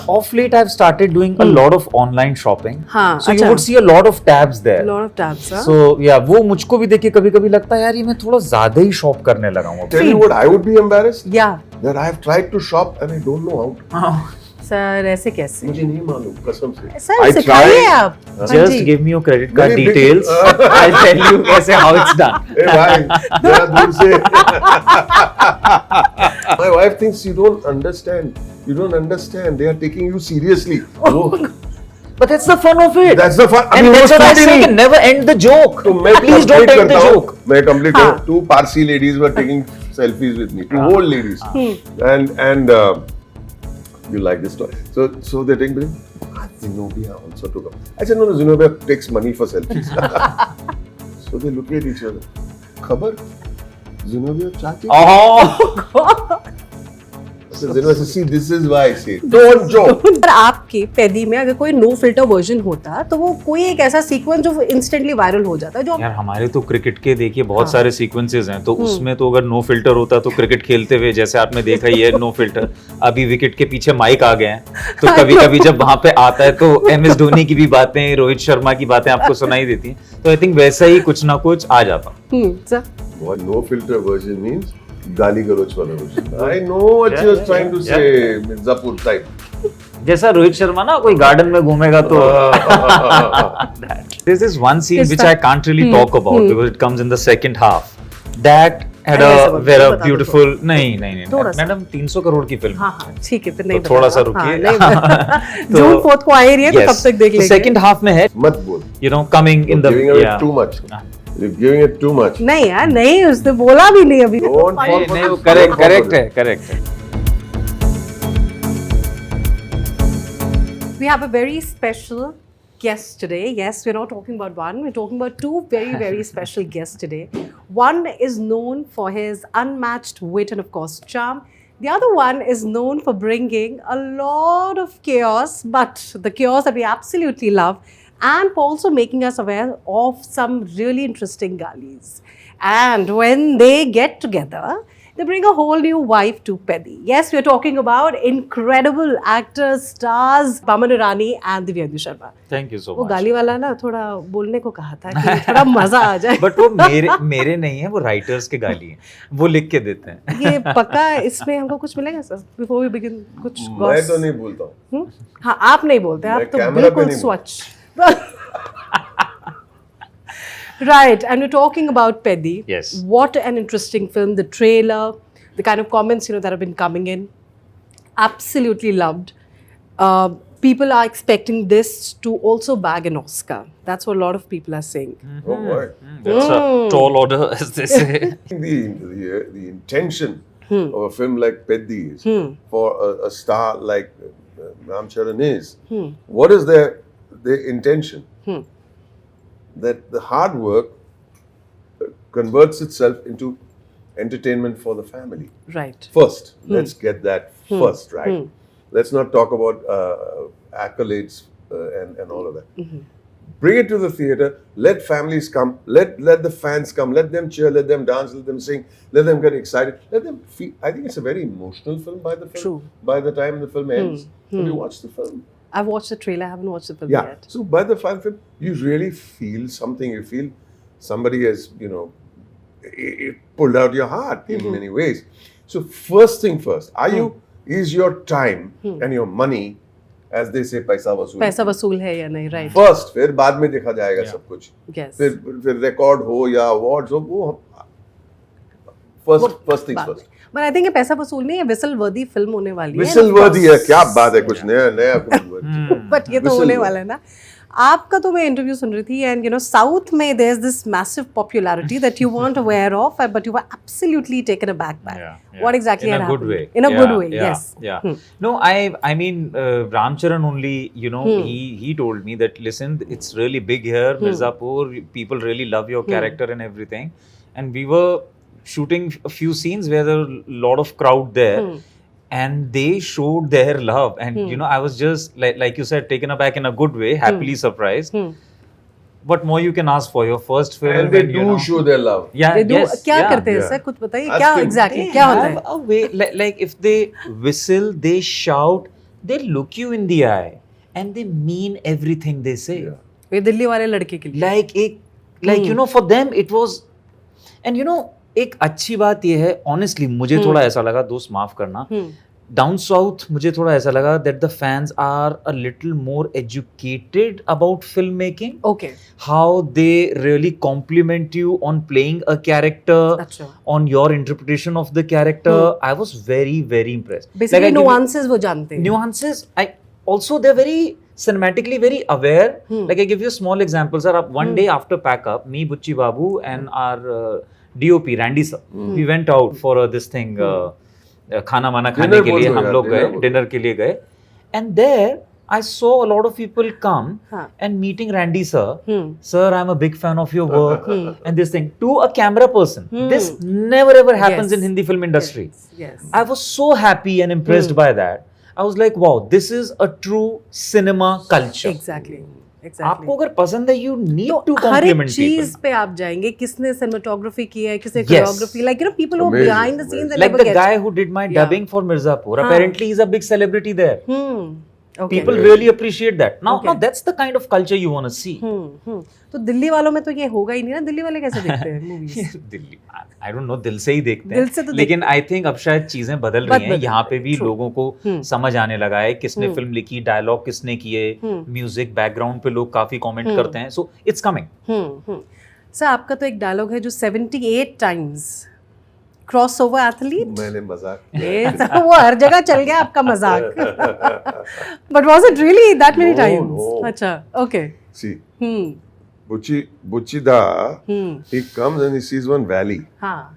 Of late, I've started doing a lot of online shopping. हाँ, So you अच्छा. would see a lot of tabs there. Lot of tabs, हाँ? So yeah, वो मुझको भी देख के कभी-कभी लगता है यार ये मैं थोड़ा ज्यादा ही शॉप करने लगा हूँ. Tell you what, I would be embarrassed Yeah. that I have tried to shop and I don't know how to. Sir ऐसे कैसे? मुझे नहीं मालूम कसम से. सर I सिखाइए tried. आप. हाँ Just ji. give me your credit card Very big- details. I'll tell you कैसे how it's done. Hey भाई, जरा दूर से. My wife thinks you don't understand. You don't understand. They are taking you seriously. Oh. But that's the fun of it. That's the fun. And that's what I say. Can never end the joke. तो मैं Please don't complete end the करता हूँ. joke. मैं complete हाँ. करूँ. Two Parsi ladies were taking selfies with me. Two old ladies. And you like this story. So they're taking. Zenobia also took up. I said no, Zenobia takes money for selfies. So they look at each other. खबर? Zenobia चाची? Oh. So Zenobia says, see, this is why I say, don't joke. पर आपके पैदी में अगर कोई no filter version होता तो वो कोई एक ऐसा सीक्वेंस जो इंस्टेंटली वायरल हो जाता है जो यार हमारे तो क्रिकेट के देखिए बहुत हाँ. सारे सीक्वेंसेस हैं तो उसमें तो अगर नो फिल्टर होता तो क्रिकेट खेलते हुए जैसे आपने देखा ही है नो फिल्टर अभी विकेट के पीछे माइक आ गए हैं तो कभी कभी जब वहां पे आता है तो MS धोनी की भी बातें रोहित शर्मा की बातें आपको सुनाई देती हैं तो आई थिंक वैसा ही कुछ ना कुछ आ जाता. Sir What no filter version means? गाली गलोच वाला version. I know what Yeah, you're yeah, trying to yeah. say, Mirzapur type. जैसा रोहित शर्मा ना कोई गार्डन में घूमेगा तो This is one scene Is which that- I can't really talk about because it comes in the second half. That had अरे a ऐसा मत very बता दो beautiful नहीं थोड़ा सा. मैडम 300 करोड़ की फिल्म. हाँ हाँ ठीक है फिर नहीं तो थोड़ा सा बताना. हाँ, रुकिए. नहीं तो- जून 4th को आ ही रही है तो Yes. तब तक देख तो लेंगे. second half में है मत बोल. you know coming in the You're giving away yeah. too much. हाँ. You're giving it too much. नहीं यार नहीं उसने बोला भी नहीं अभी. Don't fall for नहीं this. करेक्ट है करेक्ट है. We have a very special guest today. Yes, we're not talking about one, we're talking about two very, very special guests today. One is known for his unmatched wit and, of course, charm. The other one is known for bringing a lot of chaos, but the chaos that we absolutely love, and for also making us aware of some really interesting galis. And when they get together, they bring a whole new vibe to Peddi. Yes, we're talking about incredible actors, stars, Paman Irani and Divyendu Sharma. Thank you so वो much. गाली वाला ना थोड़ा बोलने को कहा था कि थोड़ा मजा आ जाए. बट वो मेरे नहीं है वो राइटर्स के गाली हैं वो लिख के देते हैं. ये पक्का इसमें हमको कुछ मिलेगा सर बिफोर वी बिगिन कुछ मैं तो नहीं बोलता हूँ. हाँ आप नहीं बोलते आप मैं तो कैमरा पे बिल्कुल नहीं स्वच्छ. Right, and we're talking about Peddi. Yes. What an interesting film. The trailer, the kind of comments that have been coming in, absolutely loved. People are expecting this to also bag an Oscar. That's what a lot of people are saying. Oh boy. That's a tall order as they say. The intention of a film like Peddi is for a star like Ram Charan is. What is their intention? That the hard work converts itself into entertainment for the family. Right. First, let's get that first, right? Let's not talk about accolades and all of that. Bring it to the theater. Let families come. Let the fans come. Let them cheer. Let them dance. Let them sing. Let them get excited. Let them feel. I think it's a very emotional film by the film. True. By the time the film ends, have you watched the film? I've watched the trailer, I haven't watched the film Yeah. yet. So by the final film, you really feel something. You feel somebody has, it pulled out your heart in many ways. So first thing first, is your time and your money, as they say, पैसा वसूल. पैसा वसूल है या नहीं, right? First, फिर बाद में देखा जाएगा सब कुछ. Yes. फिर रिकॉर्ड हो या अवार्ड्स हो वो first things बाद first. में. But I think ये पैसा वसूल नहीं है, विसल वर्दी फिल्म होने वाली है. Whistle worthy है, क्या बात है, कुछ नया कुछ. बट ये तो Whistle होने worthy. वाला है ना. आपका तो मैं इंटरव्यू सुन रही थी एंड साउथ में there is this massive popularity that you weren't aware of but you were absolutely taken aback by. What exactly in had a good happened? way. In a good way, yeah, yes. Yeah. No, I mean, Ram Charan only, he told me that, listen, it's really big here, Mirzapur, people really love your character and everything. And we were shooting a few scenes where there were a lot of crowd there. And they showed their love. And, I was just, like you said, taken aback in a good way, happily surprised. What more you can ask for your first film? And they do show their love. Yeah, They do, yes, क्या yeah. करते हैं yeah. Sir कुछ बताइए Ask क्या him. Exactly They क्या होता have है? a way, like if they whistle, they shout, they look you in the eye and they mean everything they say. Yeah. ये दिल्ली वाले लड़के के लिए Like you know, for them it was, and you know, एक अच्छी बात ये है, honestly मुझे थोड़ा ऐसा लगा, दोस्त माफ करना, डाउन साउथ मुझे थोड़ा ऐसा लगा that the fans are a little more educated about filmmaking. Okay. How they really compliment you on playing a character, अच्छा. on your interpretation of the character. I was very, very impressed. Basically I give you- nuances वो जानते हैं. nuances. I also, they're very cinematically very aware. Like I give you a small example, sir. One day after pack up, me, Bucci Babu, and our DOP Randy sir, we went out for this thing. खाना वाना खाने Dinner के लिए बोल दो हम यार, लोग गए, dinner बोल डिनर के लिए गए, and there I saw a lot of people come हाँ. and meeting Randy sir. Sir, I'm a big fan of your work and this thing to a camera person. This never ever happens Yes. in Hindi film industry. Yes. I was so happy and impressed by that. I was like, wow, this is a true cinema culture. Exactly. आपको अगर पसंद है, you need to तो हर एक compliment चीज people. पे आप जाएंगे, किसने सिनेमेटोग्राफी की है, किसने Yes. Choreography, like you know people who are Amazing, behind the scenes they Like never the get. guy who did my Yeah. dubbing for Mirzapur. Apparently, he's a big celebrity there. Okay. People really appreciate that. Now, Okay. now that's the kind of culture you want to see. तो दिल्ली वालों में तो ये होगा ही नहीं ना. दिल्ली वाले कैसे देखते हैं movies? Delhi, I don't know, दिल से ही देखते दिल से हैं. तो लेकिन I think अब शायद चीजें बदल रही हैं. बदल यहाँ पे भी True. लोगों को समझ आने लगा है किसने फिल्म लिखी, डायलॉग किसने किए, म्यूजिक बैकग्राउंड पे लोग काफी कमेंट करते हैं. So it's coming. सर आपका तो एक डायलॉग है जो 78 टाइम्स क्रॉसओवर एथलीट. मैंने मजाक ये तो वो हर जगह चल गया आपका मजाक. But was it really that many No, times? no. अच्छा. Okay. See, Bucci da, he comes and he sees one valley. हाँ.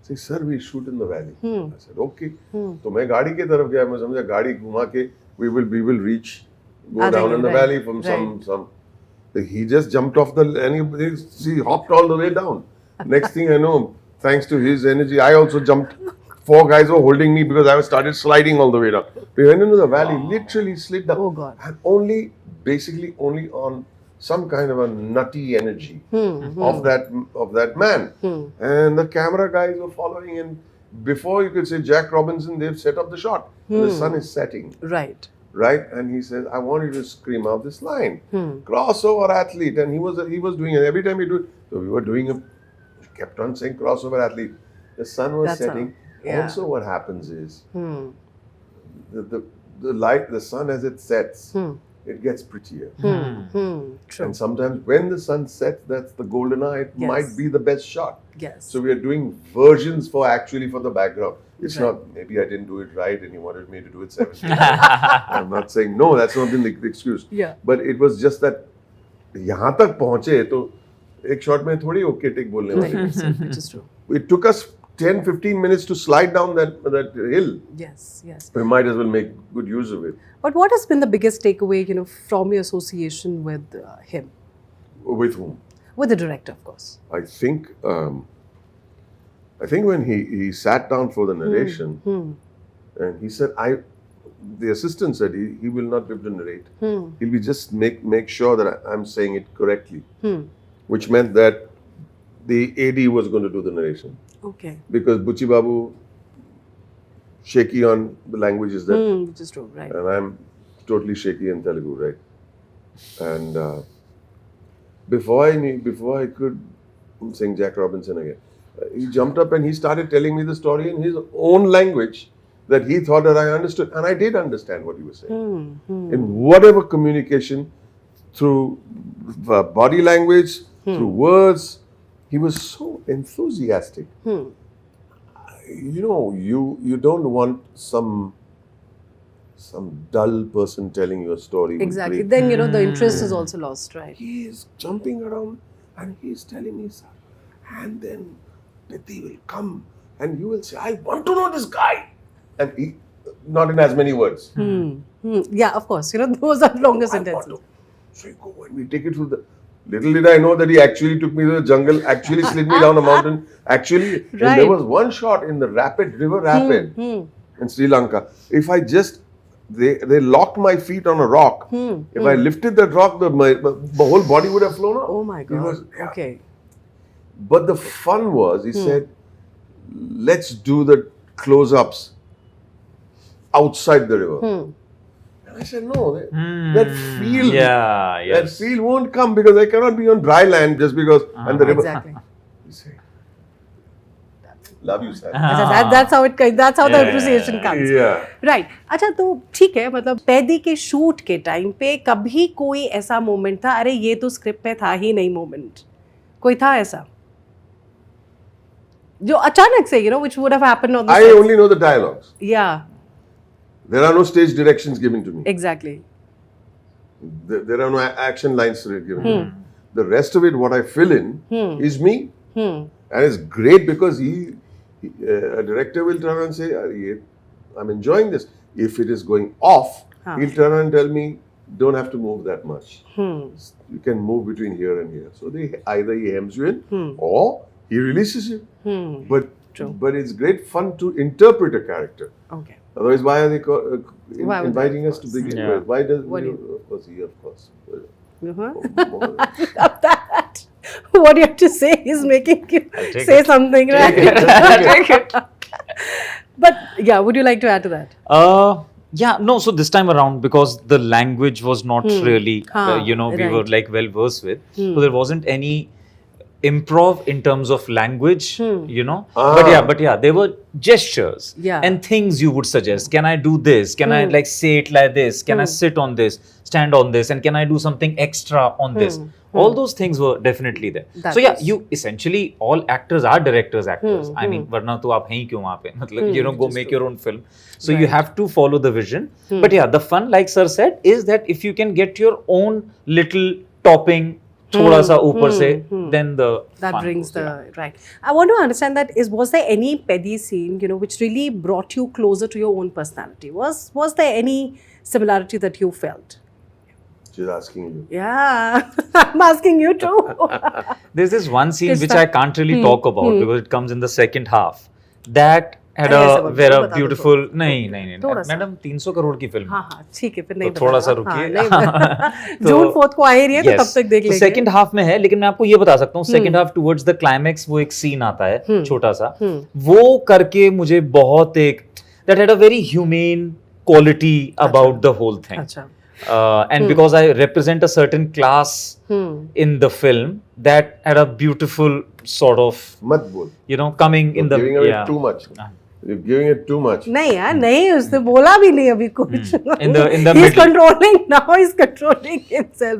Say, sir, we shoot in the valley. I said, okay. तो मैं गाड़ी की तरफ गया, मैं समझा गाड़ी घुमा के we will reach, go uh down जाएंगे, in the right, valley from some. He just jumped off and he hopped all the way down. Next thing I know, thanks to his energy, I also jumped. 4 guys were holding me because I started sliding all the way down. We went into the valley, literally slid down. Oh, God. And basically only on some kind of a nutty energy of that man. And the camera guys were following, and before you could say Jack Robinson, they've set up the shot. The sun is setting. Right. Right, and he says, "I want you to scream out this line, crossover athlete." And he was doing it every time we do it. So we were doing it, kept on saying crossover athlete. The sun was That's setting. how- yeah. Also, what happens is the light, the sun as it sets, it gets prettier. True. And sometimes when the sun sets, that's the golden hour. It Yes. might be the best shot. Yes. So we are doing versions for the background. It's not, maybe I didn't do it right and he wanted me to do it 7 times. I'm not saying, no, that's not been the excuse. Yeah. But it was just that, यहाँ तक पहुँचे तो एक shot में थोड़ी okay टिक बोलने वाले. Which is true. It took us 10-15 minutes to slide down that hill. Yes. Yes. We might as well make good use of it. But what has been the biggest takeaway, you know, from your association with him, With whom? with the director, of course? I think when he sat down for the narration, and he said, the assistant said he will not be able to narrate. He'll be just make sure that I'm saying it correctly, which meant that the AD was going to do the narration Okay. because Bucci Babu shaky on the languages that, Which is true, right? and I'm totally shaky in Telugu, right? And before I could sing Jack Robinson again, he jumped up and he started telling me the story in his own language that he thought that I understood, and I did understand what he was saying. In whatever communication, through body language, through words, he was so enthusiastic. You know, you don't want some dull person telling you a story. with Exactly. great- Then, you know, the interest is also lost, right? He is jumping around and he's telling me, sir, and then Piti will come and you will say, I want to know this guy. And he, not in as many words. Yeah, of course. You know, those are longer I want sentences. to. So you go and we take it through the. Little did I know that he actually took me to the jungle, actually slid me down a mountain. Actually, and Right. there was one shot in the river rapid in Sri Lanka. If I just, they locked my feet on a rock. If I lifted that rock, my whole body would have flown off. Oh my It God. was- yeah. Okay. But the fun was, he said, let's do the close-ups outside the river. And I said, no, that feel, Yeah, that yes. feel won't come because I cannot be on dry land just because, and the river. Exactly. You say, love you, sir. अच्छा, that's how the Yeah. appreciation comes. Yeah. Right अच्छा तो ठीक है मतलब पैदी के shoot के time पे कभी कोई ऐसा मोमेंट था अरे ये तो स्क्रिप्ट में था ही नहीं मोमेंट कोई था ऐसा जो अचानक से you know which would have happened on the I only know the dialogues. या There are no stage directions given to me. Exactly There are no action lines given to me. The rest of it, what I fill in, is me. And it's great because a director will turn and say, I'm enjoying this. If it is going off, he'll turn and tell me, don't have to move that much. You can move between here and here. So either he hems you in or he releases you. But it's great fun to interpret a character. Okay Otherwise, why are they Why would inviting they, us to begin Yeah. with? Why does What do of course he, of course. Love that. What do you have to say? He's making you take say it. something, right? Take it. But yeah, would you like to add to that? Yeah, no, so this time around, because the language was not really, we right. were like well versed with, so there wasn't any improv in terms of language, but yeah, there were gestures Yeah. and things you would suggest. Can I do this? Can I like say it like this? Can I sit on this, stand on this, and can I do something extra on this? All those things were definitely there. That So yeah, is- you essentially all actors are directors, actors. I mean, वरना तो आप हैं ही क्यों वहाँ पे? मतलब go make your own film. So you have to follow the vision. But yeah, the fun, like sir said, is that if you can get your own little topping, थोड़ा सा ऊपर से, then the That fun brings goes, the yeah. right. I want to understand that was there any Peddi scene, which really brought you closer to your own personality? Was there any similarity that you felt? She's asking you. Yeah, I'm asking you too. There's this one scene Kiss which that. I can't really talk about because it comes in the second half. That had अरे a ऐसा मत very बोलो, बता दो beautiful. नहीं थोड़ा सा। Madam 300 crore की फिल्म हाँ हाँ ठीक है फिर नहीं तो थोड़ा सा बताना। हाँ, रुकिए। नहीं तो- जून 4th को आ ही रही है तो तब तक देख लेंगे। सेकंड हाफ में है, लेकिन मैं आपको ये बता सकता हूँ second half towards the climax वो एक सीन आता है छोटा सा, वो करके मुझे बहुत एक that had a very humane quality about the whole thing. अच्छा And because I represent a certain class in the film, that had a beautiful sort of, Mat bol. coming in You're the giving away yeah. too much. You're giving it too much. नहीं यार नहीं उसने बोला भी नहीं अभी कुछ In the he's middle. controlling now he's controlling himself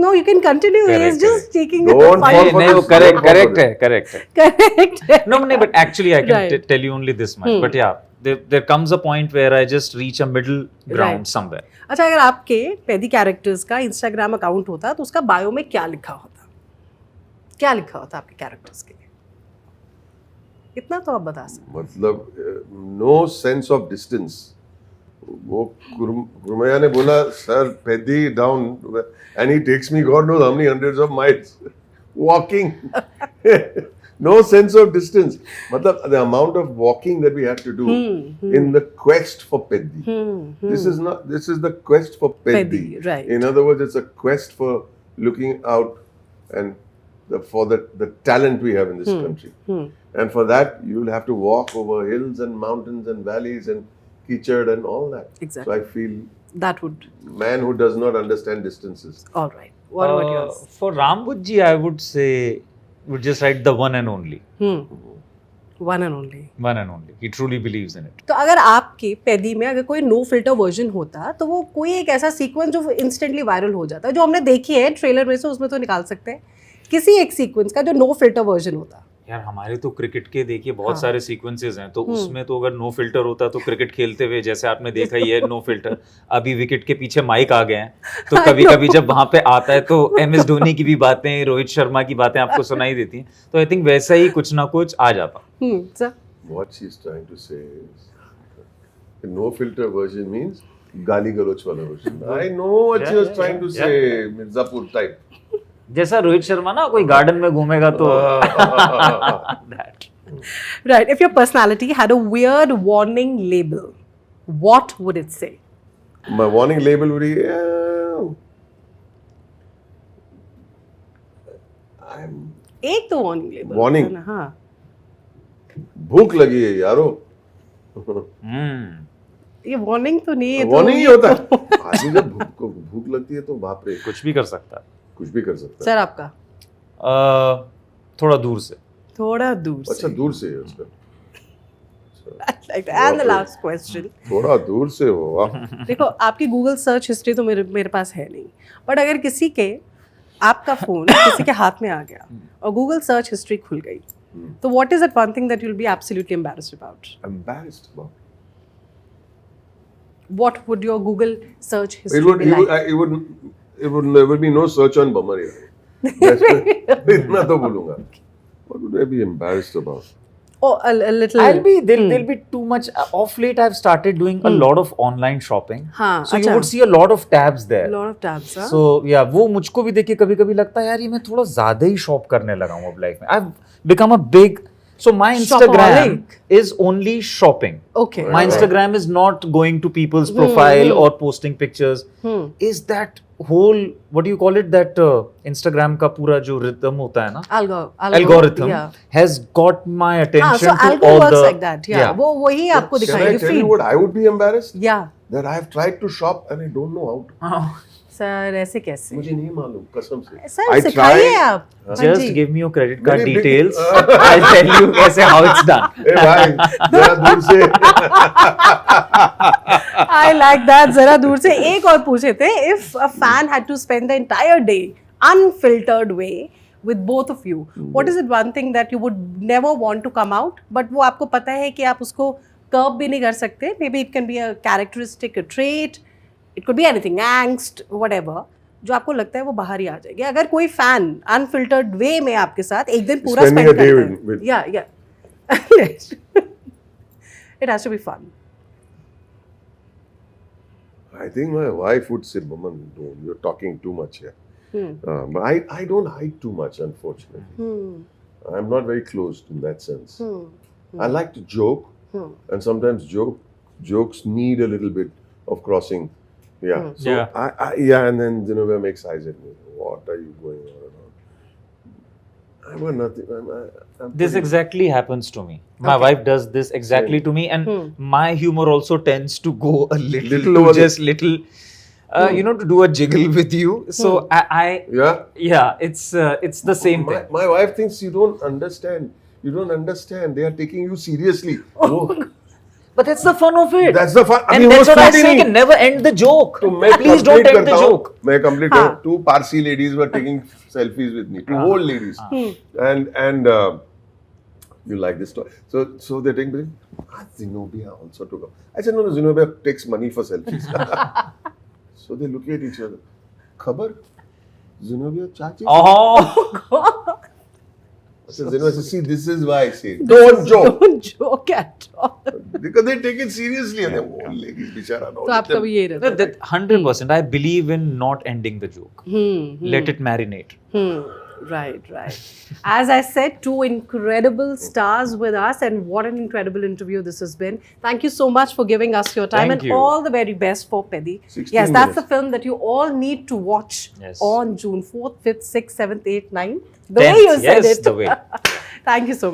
no you can continue he's Correct, just taking Don't a fall fine नहीं for नहीं वो this, correct don't correct follow है correct है. correct No, but actually I can Right. tell you only this much. But yeah, there comes a point where I just reach a middle ground Right. somewhere. अच्छा अगर आपके Paidi characters का Instagram account होता तो उसका bio में क्या लिखा होता आपके कैरेक्टर्स के लिए इतना तो आप बता सकते मतलब नो सेंस ऑफ डिस्टेंस. वो कुरमैया ने बोला सर पेदी down and he takes me God knows how many hundreds of miles walking. No sense of distance. मतलब the amount of walking that we had to do in the quest for Peddi. This is the quest for Peddi. Peddi, right. In other words, it's a quest for looking out and for the talent we have in this country. And for that, you'll have to walk over hills and mountains and valleys and kichad and all that. Exactly. So I feel that would man who does not understand distances. all right what about yours For Ramwood ji, I would just write the one and only. one and only One and only. He truly believes in it. तो अगर आपके पैदी में अगर कोई no filter version होता तो वो कोई एक ऐसा सीक्वेंस जो इंस्टेंटली वायरल हो जाता जो हमने देखी है ट्रेलर में से उसमें तो निकाल सकते हैं किसी एक सीक्वेंस का जो नो फिल्टर वर्जन होता यार हमारे तो क्रिकेट के देखिए बहुत सारे सीक्वेंसेस हैं, तो उसमें तो अगर नो फिल्टर होता तो क्रिकेट खेलते हुए जैसे आपने देखा ही है नो फिल्टर, अभी विकेट के पीछे माइक आ गए हैं तो कभी कभी जब वहां पे आता है तो MS धोनी की भी बातें, रोहित शर्मा की बातें आपको सुनाई देती हैं, तो आई थिंक वैसा ही कुछ ना कुछ आ जाता. Sir What she's trying to say is, the no filter version means gali galoch wala version. I know what she was trying to say, Mirzapur type. जैसा रोहित शर्मा ना कोई गार्डन में घूमेगा तो that. right if your personality had a weird warning label what would it say My warning label would be, I'm एक तो warning label Warning. हाँ भूख लगी है यारो. ये वार्निंग तो नहीं है, वो नहीं होता। आदमी जब भूख लगती है तो बाप रे कुछ भी कर सकता है। कुछ भी कर सकता है। सर आपका थोड़ा दूर से। थोड़ा दूर से। अच्छा दूर से है उसका। एंड द लास्ट क्वेश्चन, थोड़ा दूर से हो, वाह। देखो आपकी गूगल सर्च हिस्ट्री तो मेरे पास है नहीं, बट अगर किसी के आपका फोन किसी के हाथ में आ गया और गूगल सर्च हिस्ट्री खुल गई, तो what is that one thing that you will be absolutely embarrassed about? Embarrassed about. What would your Google search It history would, be like? there would be no search on Bummer. इतना तो बोलूँगा. What would I be embarrassed about? Oh, a little. There'll be too much. Off late, I've started doing a lot of online shopping. हाँ, So you अच्छा. would see a lot of tabs there. A lot of tabs, huh? So yeah, वो मुझको भी देख के कभी-कभी लगता है यार ये मैं थोड़ा ज़्यादा ही शॉप करने लगा हूँ अब लाइफ में. I've become a big. So my Instagram Shopaholic. is only shopping. Okay. My Instagram is not going to people's profile or posting pictures. Is that whole, what do you call it, that Instagram का पूरा जो rhythm होता है ना, algorithm Yeah. has got my attention So to algorithm all works the like that. Yeah. वो वही आपको Can I दिखाएगी tell you feed. what I would be embarrassed? Yeah. That I have tried to shop and I don't know how to. Sir ऐसे कैसे? मुझे नहीं मालूम कसम से. सर I सिखाइए tried. आप. हाँ Just ji. give me your credit card Very big- details. I'll tell you कैसे how it's done. ए भाई जरा दूर से. I like that. जरा दूर से एक और पूछे थे. If a fan had to spend the entire day unfiltered way with both of you, what is it one thing that you would never want to come out, but वो आपको पता है कि आप उसको curb भी नहीं कर सकते? Maybe it can be a characteristic, a trait. It could be anything, angst, whatever. जो आपको लगता है वो बाहर ही आ जाएगी. अगर कोई फैन अनफिल्टर्ड वे में आपके साथ एक दिन पूरा Spending स्पेंड a day करता है. with- Yeah. It has to be fun. I think my wife would say, "Maman, you're talking too much here." But I don't hide too much, unfortunately. I'm not very closed in that sense. I like to joke, and sometimes jokes need a little bit of crossing. Yeah. So Yeah. and then Genevieve makes eyes at me. What are you going on about? I'm got nothing. I'm This pretty- exactly happens to me. My wife does this exactly to me, and my humor also tends to go a little Little over to just little, to do a jiggle with you. So Yeah. it's the same thing. My wife thinks you don't understand. You don't understand. They are taking you seriously. Oh, But that's the fun of it. that's the fun. And अभी वो that's what I सुनती say. नहीं. Can never end the joke. तो मैं Please don't complete end the करता हूँ. joke. मैं complete हाँ. करूँ. Two Parsi ladies were taking selfies with me. Two old ladies. And you like this story? So they're taking. Zenobia also took up. I said no. Zenobia takes money for selfies. So they look at each other. खबर? Zenobia चाची? Oh, So Zenobia says, see, this is why I say don't joke. don't joke at all. Because they take it seriously and they're old ladies, बिचारा. तो आपका भी यही रहता No, है. that 100%. I believe in not ending the joke. Let it marinate. Right. As I said, two incredible stars with us, and what an incredible interview this has been. Thank you so much for giving us your time, Thank and you. all the very best for Peddi. 16 Yes, that's the minutes. film that you all need to watch Yes. on June 4th, 5th, 6th, 7th, 8th, 9th. The way you said Yes, it. the way. Thank you so much.